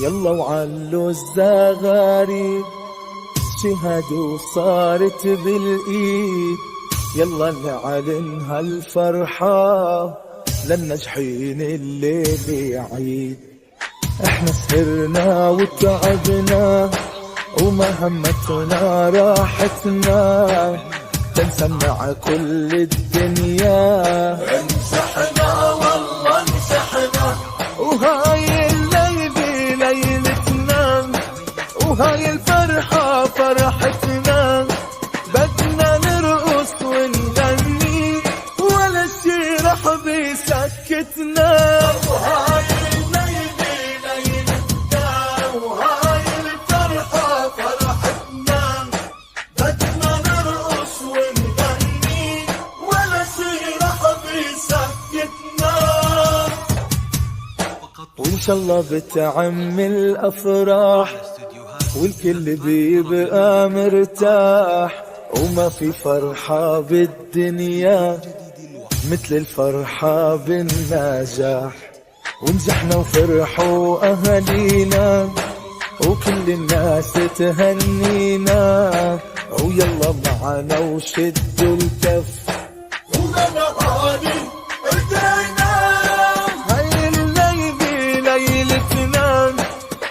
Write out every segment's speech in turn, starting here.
يلا وعلو الزغاريد شهدوا صارت بالايد، يلا نعلن هالفرحة للناجحين الليل يعيد. احنا سهرنا وتعبنا وما همتنا راحتنا، تنسمع كل الدنيا انسحنا والله انسحنا، وهاي الليلة ليلتنا وهاي الفرحة فرحتنا، بدنا نرقص ونغني ولا شي رح بيسكتنا. وهاي الليلة ليلتنا وهاي الفرحة فرحتنا، بدنا نرقص ونغني ولا شي رح بيسكتنا. وإن شاء الله بتعم الأفراح والكل بيبقى مرتاح، وما في فرحة بالدنيا مثل الفرحة بالنجاح. ونجحنا وفرحوا أهالينا وكل الناس تهنينا، ويلا معنا وشدوا الكف ومنعاني ايدينا. هاي الليلة ليلتنا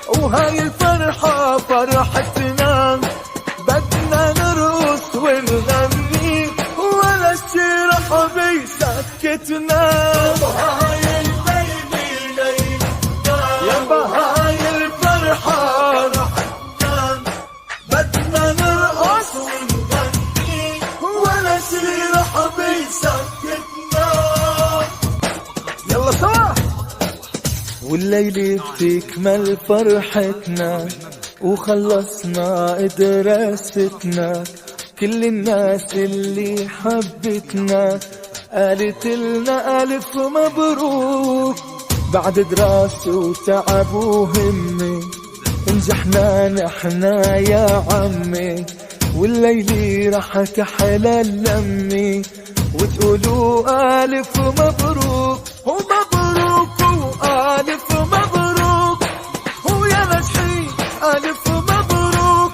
وهاي الفرحة فرحتنا، بدنا نرقص ونغني ولا شي رح بيسكتنا. وهاي الليلة ليلتنا يابا هاي الفرحة فرحتنا، بدنا نرقص ونغني ولا شي رح بيسكتنا. يلا سوا. والليلة بتكمل فرحتنا وخلصنا دراستنا، كل الناس اللي حبتنا قالت لنا ألف مبروك. بعد دراسة وتعب وهمة نجحنا نحنا يا عمي، والليلة رح تحلى اللمة وتقولوا ألف مبروك ومبروك وألف مبروك، ويا ناجحين ألف مبروك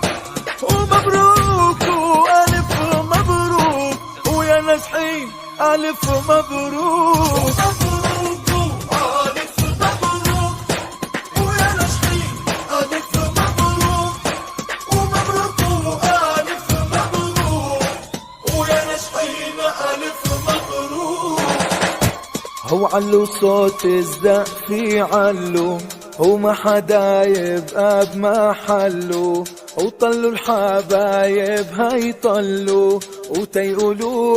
ومبروك وألف مبروك، ويا ناجحين ألف مبروك. مبروك وألف مبروك ويا ناجحين ألف مبروك، ومبروك وألف مبروك ويا ناجحين ألف مبروك. هو علو صوت الزقفي علو وما حدا يبقى بمحله، وطلوا الحبايب هيطلوا وتيقولوا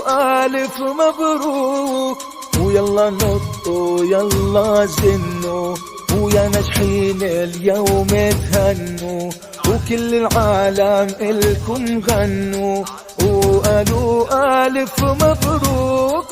ألف مبروك، ويلا نطوا يلا جنوا ويا ناجحين اليوم تهنوا، وكل العالم إلكم غنوا وقالوا ألف مبروك.